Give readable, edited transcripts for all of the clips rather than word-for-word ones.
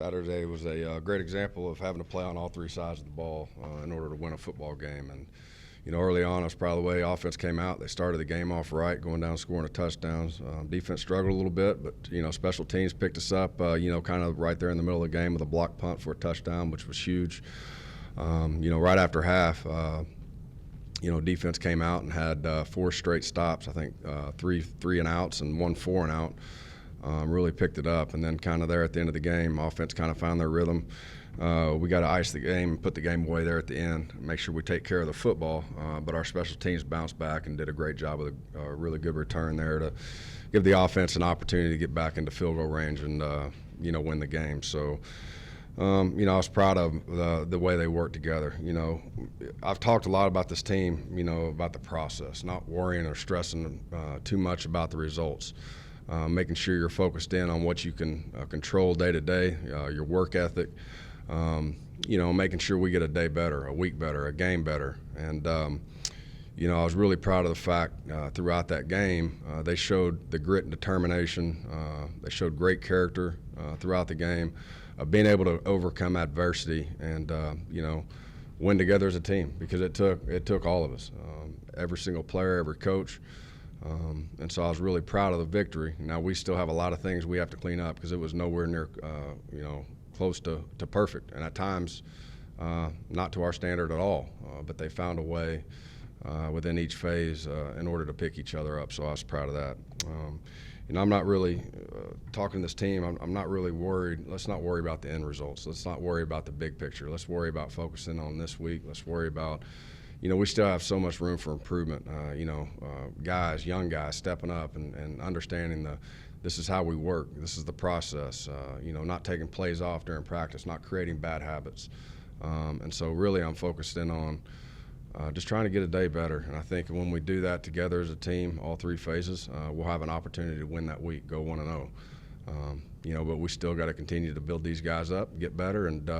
Saturday was a great example of having to play on all three sides of the ball in order to win a football game. And early on, it was probably the way offense came out. They started the game off right, going down, scoring a touchdowns. Defense struggled a little bit, but special teams picked us up. Kind of right there in the middle of the game with a block punt for a touchdown, which was huge. Right after half, defense came out and had four straight stops. I think three and outs and one 4 and out. Really picked it up, and then kind of there at the end of the game, offense kind of found their rhythm. We got to ice the game and put the game away there at the end, make sure we take care of the football. But our special teams bounced back and did a great job with a really good return there to give the offense an opportunity to get back into field goal range and win the game. So. I was proud of the way they worked together. I've talked a lot about this team, about the process, not worrying or stressing too much about the results. Making sure you're focused in on what you can control day to day, your work ethic, making sure we get a day better, a week better, a game better. And, I was really proud of the fact throughout that game, they showed the grit and determination. They showed great character throughout the game, being able to overcome adversity and, win together as a team, because it took all of us, every single player, every coach. And so I was really proud of the victory. Now we still have a lot of things we have to clean up because it was nowhere near, close to perfect, and at times not to our standard at all. But they found a way within each phase in order to pick each other up. So I was proud of that. I'm not really talking to this team. I'm not really worried. Let's not worry about the end results. Let's not worry about the big picture. Let's worry about focusing on this week. Let's worry about. We still have so much room for improvement. Young guys stepping up and understanding this is how we work. This is the process. Not taking plays off during practice, not creating bad habits. And so really I'm focused in on just trying to get a day better. And I think when we do that together as a team, all three phases, we'll have an opportunity to win that week, go 1-0. But we still got to continue to build these guys up, get better, and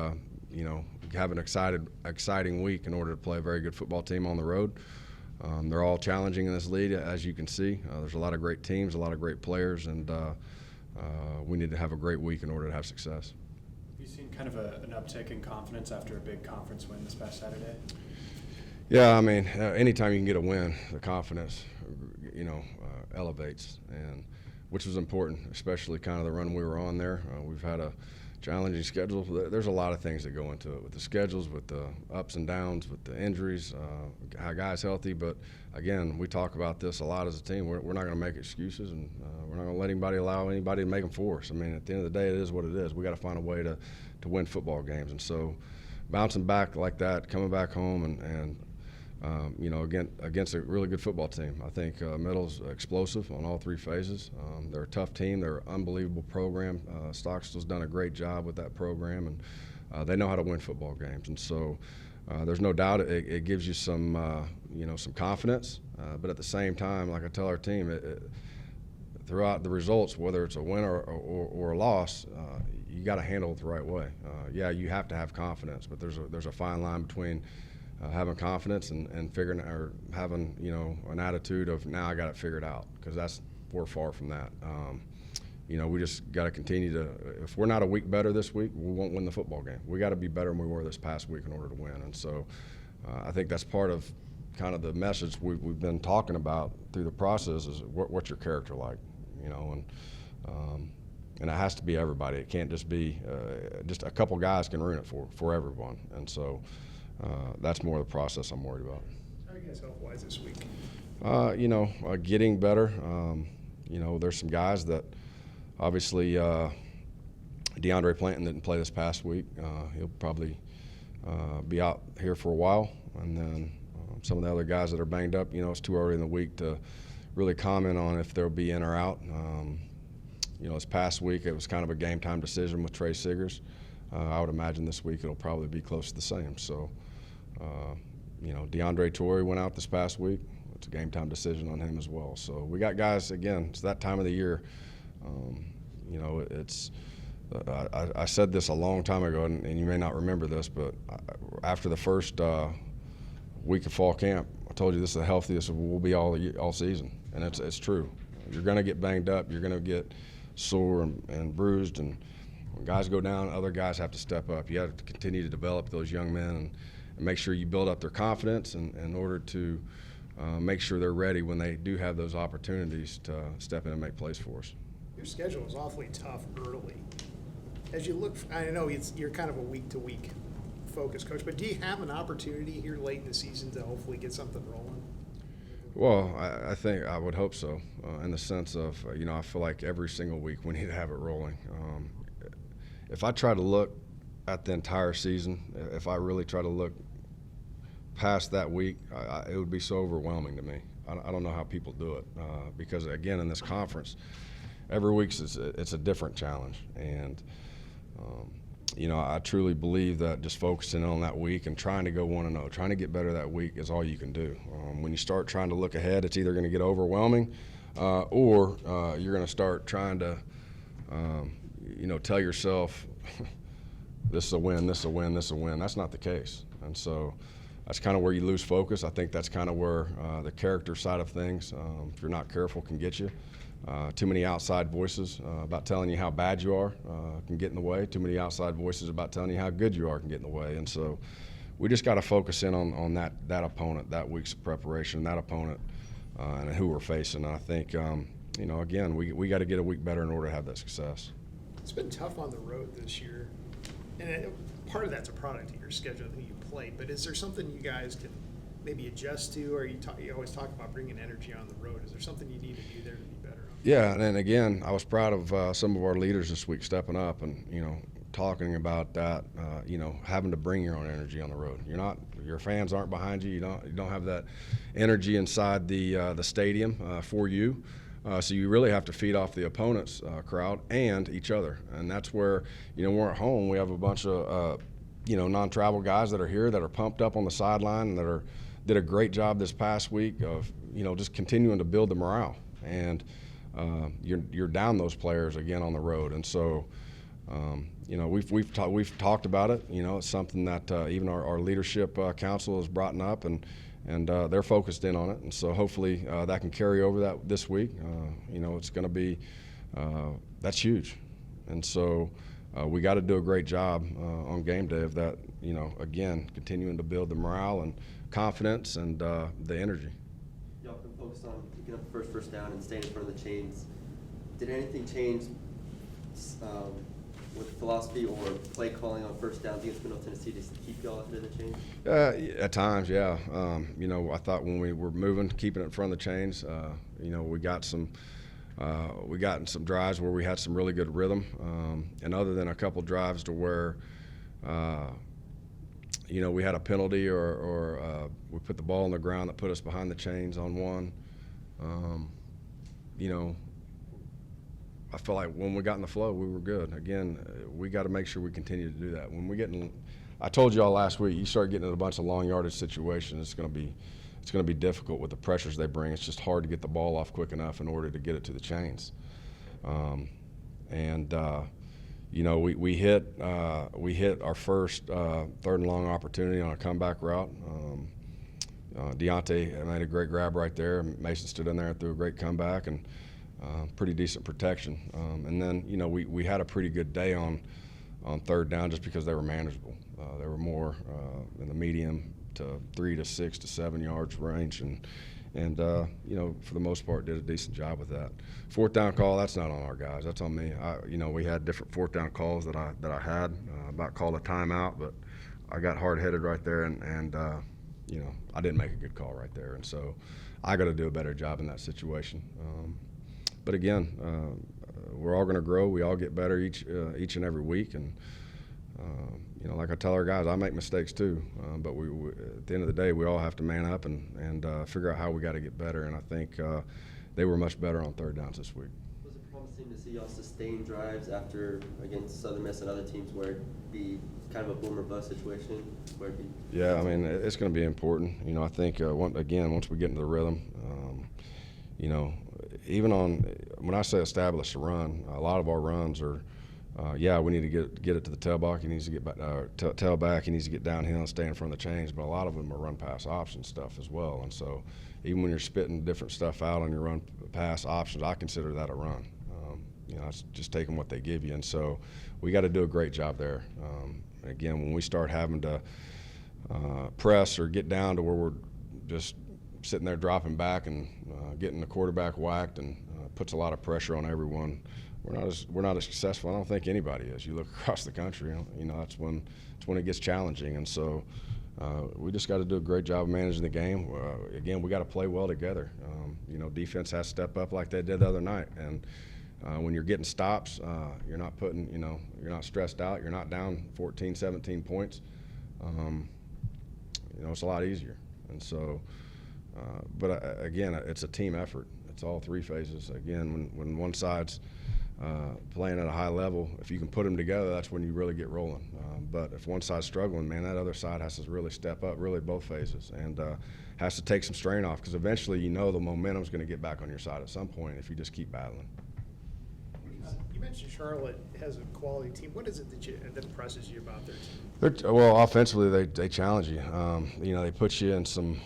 have an exciting week in order to play a very good football team on the road. They're all challenging in this league, as you can see. There's a lot of great teams, a lot of great players, and we need to have a great week in order to have success. Have you seen kind of an uptick in confidence after a big conference win this past Saturday? Yeah, anytime you can get a win, the confidence, elevates, and which was important, especially kind of the run we were on there. We've had a challenging schedule. There's a lot of things that go into it with the schedules, with the ups and downs, with the injuries, how guys healthy. But again, we talk about this a lot as a team. We're not going to make excuses, and we're not going to allow anybody to make them for us. At the end of the day, it is what it is. We got to find a way to win football games. And so, bouncing back like that, coming back home, and again against a really good football team. I think Middle's explosive on all three phases. They're a tough team. They're an unbelievable program. Stockstill's done a great job with that program, and they know how to win football games. And so there's no doubt it gives you some confidence. But at the same time, like I tell our team, throughout the results, whether it's a win or a loss, you got to handle it the right way. You have to have confidence, but there's a fine line between having confidence and figuring or having an attitude of now I got it figured out, because we're far from that. We just got to continue to. If we're not a week better this week, we won't win the football game. We got to be better than we were this past week in order to win. And so, I think that's part of kind of the message we've been talking about through the process is what's your character like, and it has to be everybody. It can't just be just a couple guys can ruin it for everyone. And so. That's more the process I'm worried about. How are you guys health-wise this week? Getting better. There's some guys that obviously DeAndre Planton didn't play this past week. He'll probably be out here for a while. And then some of the other guys that are banged up, it's too early in the week to really comment on if they'll be in or out. This past week it was kind of a game time decision with Trey Siggers. I would imagine this week it'll probably be close to the same. So, DeAndre Torrey went out this past week. It's a game time decision on him as well. So we got guys, again, it's that time of the year. I said this a long time ago, and you may not remember this, but after the first week of fall camp, I told you this is the healthiest we'll be all season, and it's true. You're going to get banged up. You're going to get sore and bruised, and When guys go down, other guys have to step up. You have to continue to develop those young men and make sure you build up their confidence in order to make sure they're ready when they do have those opportunities to step in and make plays for us. Your schedule is awfully tough early. As you look, I know you're kind of a week-to-week focus, Coach, but do you have an opportunity here late in the season to hopefully get something rolling? Well, I think I would hope so, in the sense of, I feel like every single week we need to have it rolling. If I try to look at the entire season, if I really try to look past that week, it would be so overwhelming to me. I don't know how people do it, because, again, in this conference, every week it's a different challenge. And, I truly believe that just focusing on that week and trying to go 1-0, trying to get better that week is all you can do. When you start trying to look ahead, it's either going to get overwhelming or you're going to start trying to, tell yourself, this is a win, this is a win, this is a win. That's not the case. And so that's kind of where you lose focus. I think that's kind of where the character side of things, if you're not careful, can get you. Too many outside voices about telling you how bad you are can get in the way. Too many outside voices about telling you how good you are can get in the way. And so we just got to focus in on that opponent, that week's preparation, that opponent, and who we're facing. And I think, again, we got to get a week better in order to have that success. It's been tough on the road this year, and part of that's a product of your schedule and who you play. But is there something you guys can maybe adjust to, or you always talk about bringing energy on the road? Is there something you need to do there to be better? Yeah, and again, I was proud of some of our leaders this week stepping up and, talking about that, having to bring your own energy on the road. Your fans aren't behind you. You don't have that energy inside the stadium for you. So you really have to feed off the opponent's crowd and each other. And that's where, we're at home. We have a bunch of, non-travel guys that are here that are pumped up on the sideline and that did a great job this past week of, just continuing to build the morale. And you're down those players again on the road. And so, we've talked about it. It's something that even our leadership council has brought up, and they're focused in on it. And so hopefully that can carry over this week. It's going to be that's huge. And so we got to do a great job on game day of that. Again, continuing to build the morale and confidence and the energy. Y'all been focused on picking up the first down and staying in front of the chains. Did anything change with philosophy or play calling on first downs against Middle Tennessee to keep y'all ahead of the chains? At times, yeah. I thought when we were moving, keeping it in front of the chains, we got some drives where we had some really good rhythm. And other than a couple drives to where, we had a penalty or we put the ball on the ground that put us behind the chains on one. I feel like when we got in the flow, we were good. Again, we got to make sure we continue to do that. When we get in, I told y'all last week, you start getting in a bunch of long yardage situations, it's going to be difficult with the pressures they bring. It's just hard to get the ball off quick enough in order to get it to the chains. We hit our first third and long opportunity on a comeback route. Deontay made a great grab right there. Mason stood in there and threw a great comeback and pretty decent protection. And then we had a pretty good day on third down just because they were manageable. They were more in the medium to 3 to 6 to 7 yards range, and for the most part did a decent job with that. Fourth down call, that's not on our guys, that's on me. We had different fourth down calls that I had about called a timeout, but I got hard-headed right there, and I didn't make a good call right there, and so I got to do a better job in that situation. But again, we're all going to grow. We all get better each and every week, and like I tell our guys, I make mistakes too. But we at the end of the day, we all have to man up and figure out how we got to get better. And I think they were much better on third downs this week. Was it promising to see y'all sustain drives after against Southern Miss and other teams where it'd be kind of a boom or bust situation? Yeah, I mean, it's going to be important. I think once we get into the rhythm, even when I say establish a run, a lot of our runs are, we need to get it to the tailback. He needs to get back, tailback. He needs to get downhill and stay in front of the chains. But a lot of them are run pass option stuff as well. And so even when you're spitting different stuff out on your run pass options, I consider that a run. it's just taking what they give you. And so we got to do a great job there. Again, when we start having to press or get down to where we're just sitting there dropping back and getting the quarterback whacked and puts a lot of pressure on everyone, we're not as successful. I don't think anybody is. You look across the country, that's when it gets challenging. And so we just got to do a great job of managing the game. Again, we got to play well together. Defense has to step up like they did the other night. And when you're getting stops, you're not you're not stressed out. You're not down 14, 17 points. It's a lot easier. And so, but again, it's a team effort. It's all three phases. Again, when one side's playing at a high level, if you can put them together, that's when you really get rolling. But if one side's struggling, man, that other side has to really step up, really both phases, and has to take some strain off, because eventually the momentum's going to get back on your side at some point if you just keep battling. You mentioned Charlotte has a quality team. What is it that impresses you about their team? Well, offensively, they challenge you. They put you in some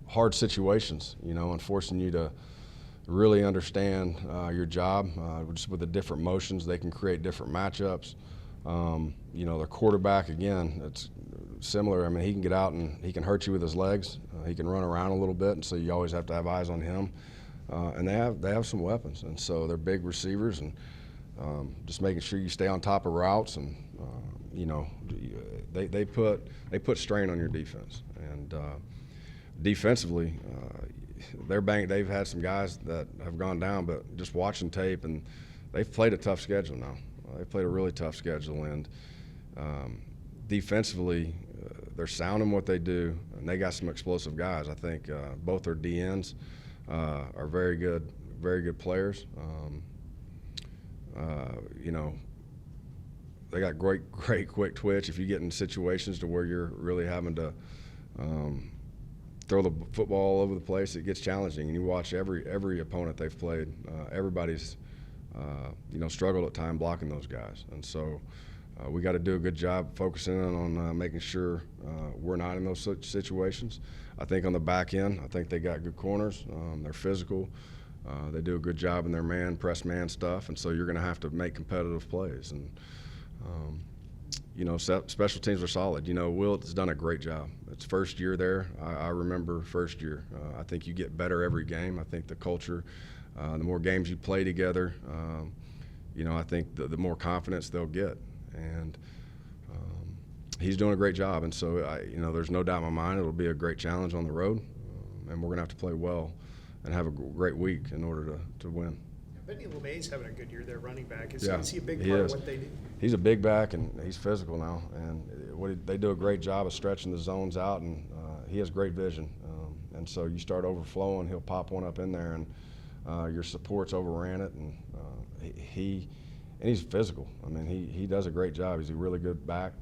hard situations, and forcing you to really understand your job. Just with the different motions, they can create different matchups. Their quarterback, again, it's similar. I mean, he can get out and he can hurt you with his legs. He can run around a little bit, and so you always have to have eyes on him. And they have some weapons, and so they're big receivers, and just making sure you stay on top of routes, and they put strain on your defense. And defensively, they've had some guys that have gone down, but just watching tape, and they've played a tough schedule now. They played a really tough schedule, and defensively, they're sound in what they do, and they got some explosive guys. I think both their DNs are very good players. They got great quick twitch. If you get in situations to where you're really having to throw the football all over the place, it gets challenging. And you watch every opponent they've played, everybody's struggled at time blocking those guys. And so we got to do a good job focusing in on making sure we're not in those situations. I think on the back end, I think they got good corners. They're physical. They do a good job in their press man stuff, and so you're going to have to make competitive plays. And special teams are solid. Wilt has done a great job. It's first year there. I remember first year. I think you get better every game. I think the culture, the more games you play together, I think the more confidence they'll get. And he's doing a great job. And so, there's no doubt in my mind it'll be a great challenge on the road, and we're going to have to play well and have a great week in order to win. Benny LeMay's having a good year there, running back. Is he a big He part is. of what they do? He's a big back, and he's physical now. And they do a great job of stretching the zones out, and he has great vision. And so you start overflowing, he'll pop one up in there, and your supports overran it. And he's physical. I mean, he does a great job. He's a really good back,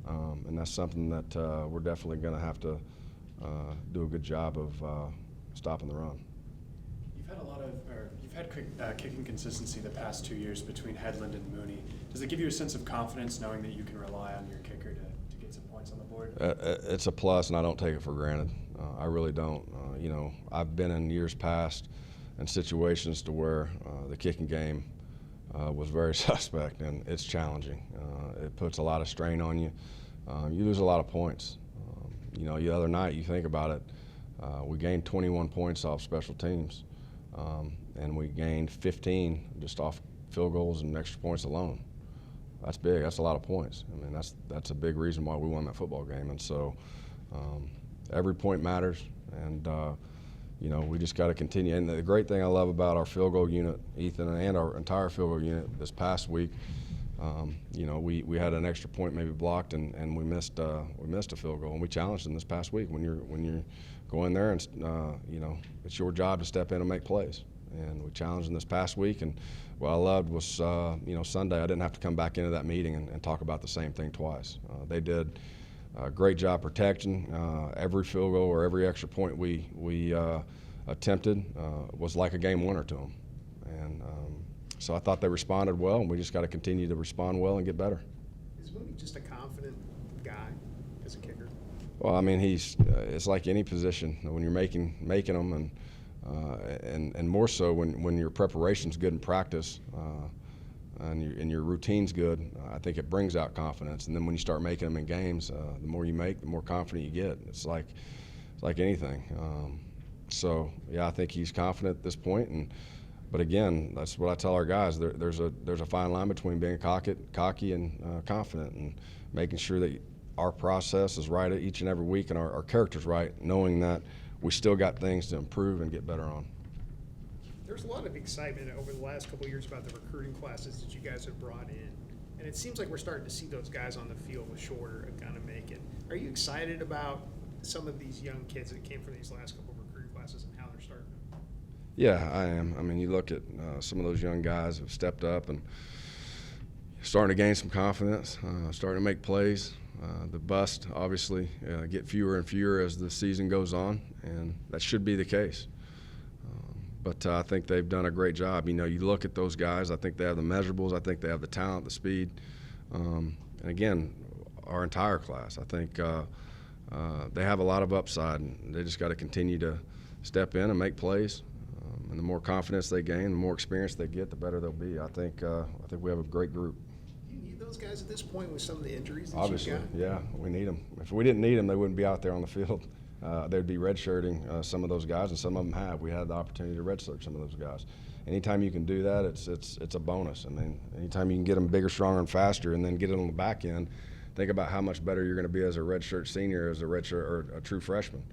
and that's something that we're definitely going to have to do a good job of stopping the run. You've had kicking consistency the past 2 years between Headland and Mooney. Does it give you a sense of confidence knowing that you can rely on your kicker to get some points on the board? It's a plus, and I don't take it for granted. I really don't. I've been in years past in situations to where the kicking game was very suspect, and it's challenging. It puts a lot of strain on you. You lose a lot of points. The other night, you think about it, we gained 21 points off special teams. And we gained 15 just off field goals and extra points alone. That's big. That's a lot of points. I mean, that's a big reason why we won that football game. And so every point matters, and we just got to continue. And the great thing I love about our field goal unit, Ethan, and our entire field goal unit this past week, we had an extra point maybe blocked, and we missed a field goal, and we challenged them this past week. When you're going there, and it's your job to step in and make plays. And we challenged them this past week, and what I loved was, Sunday I didn't have to come back into that meeting and talk about the same thing twice. They did a great job protecting. Every field goal or every extra point we attempted was like a game winner to them. And so I thought they responded well, and we just got to continue to respond well and get better. Is Mooney just a confident guy as a kicker? Well, I mean, it's like any position when you're making them, and and more so when your preparation's good in practice and your routine's good, I think it brings out confidence. And then when you start making them in games, the more you make, the more confident you get. It's like anything. So yeah, I think he's confident at this point. But again, that's what I tell our guys. There's a fine line between being cocky and confident, and making sure that our process is right each and every week and our character's right, knowing that we still got things to improve and get better on. There's a lot of excitement over the last couple of years about the recruiting classes that you guys have brought in. And it seems like we're starting to see those guys on the field with Shorter and kind of make it. Are you excited about some of these young kids that came from these last couple of recruiting classes and how they're starting? Yeah, I am. I mean, you look at some of those young guys have stepped up and starting to gain some confidence, starting to make plays. The bust, obviously, get fewer and fewer as the season goes on, and that should be the case. But I think they've done a great job. You know, you look at those guys, I think they have the measurables, I think they have the talent, the speed. And again, our entire class, I think they have a lot of upside, and they just got to continue to step in and make plays. And the more confidence they gain, the more experience they get, the better they'll be. I think we have a great group. Do you need those guys at this point with some of the injuries that Obviously, you've got? yeah, we need them. If we didn't need them, they wouldn't be out there on the field. They'd be redshirting some of those guys, and some of them have. We had the opportunity to redshirt some of those guys. Anytime you can do that, it's a bonus. I mean, anytime you can get them bigger, stronger, and faster, and then get it on the back end, think about how much better you're going to be as a redshirt senior, as a redshirt or a true freshman.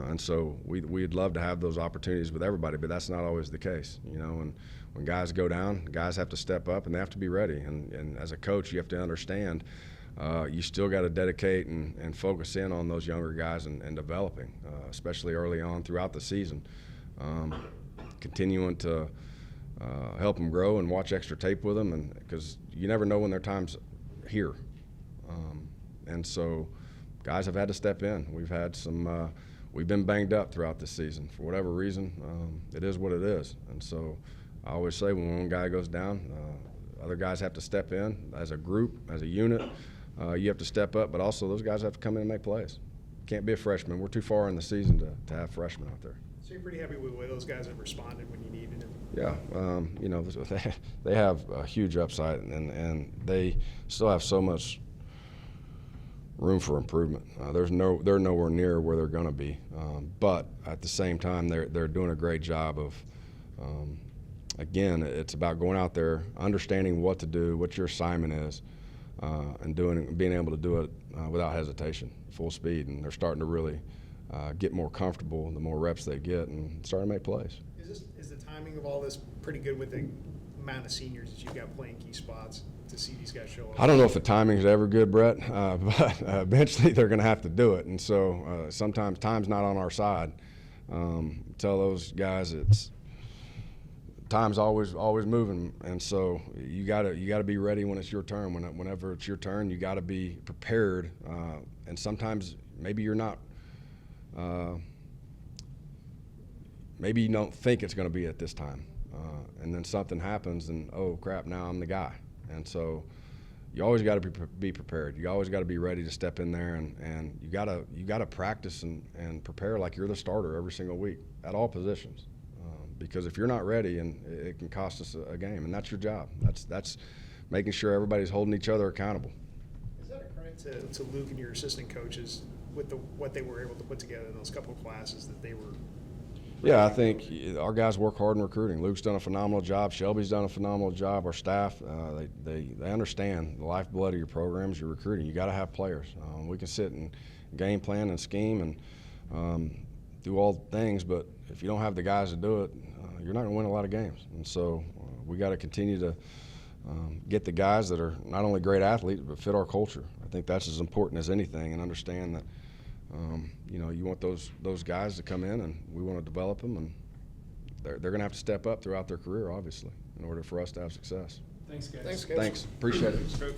And so we'd love to have those opportunities with everybody, but that's not always the case, you know. And when guys go down, guys have to step up and they have to be ready. And as a coach, you have to understand you still got to dedicate and focus in on those younger guys and developing, especially early on throughout the season. Continuing to help them grow and watch extra tape with them, and because you never know when their time's here. And so guys have had to step in. We've had some we've been banged up throughout this season for whatever reason. It is what it is. And so I always say when one guy goes down, other guys have to step in as a group, as a unit. You have to step up, but also those guys have to come in and make plays. Can't be a freshman. We're too far in the season to have freshmen out there. So you're pretty happy with the way those guys have responded when you needed them? Yeah, you know, they have a huge upside, and they still have so much room for improvement. They're nowhere near where they're going to be, but at the same time, they're doing a great job of. Again, it's about going out there, understanding what to do, what your assignment is, and being able to do it without hesitation, full speed. And they're starting to really get more comfortable the more reps they get, and starting to make plays. Is the timing of all this pretty good with the amount of seniors that you've got playing key spots to see these guys show up? I don't know if the timing's ever good, Brett, but eventually they're going to have to do it. And so sometimes time's not on our side. Tell those guys time's always moving, and so you gotta be ready when it's your turn. Whenever it's your turn, you gotta be prepared. And sometimes maybe you're not. Maybe you don't think it's going to be at this time, and then something happens, and oh crap, now I'm the guy. And so you always got to be prepared. You always got to be ready to step in there, and you gotta practice and prepare like you're the starter every single week at all positions. Because if you're not ready, and it can cost us a game, and that's your job. That's making sure everybody's holding each other accountable. Is that a credit to Luke and your assistant coaches with what they were able to put together in those couple of classes that they were? Yeah, I think our guys work hard in recruiting. Luke's done a phenomenal job. Shelby's done a phenomenal job. Our staff, they understand the lifeblood of your program is your recruiting. You got to have players. We can sit and game plan and scheme and do all the things, but if you don't have the guys to do it, you're not going to win a lot of games. And so we got to continue to get the guys that are not only great athletes but fit our culture. I think that's as important as anything, and understand that you want those guys to come in, and we want to develop them, and they're going to have to step up throughout their career, obviously, in order for us to have success. Thanks, guys. Thanks, guys. Thanks. Appreciate it. Coach.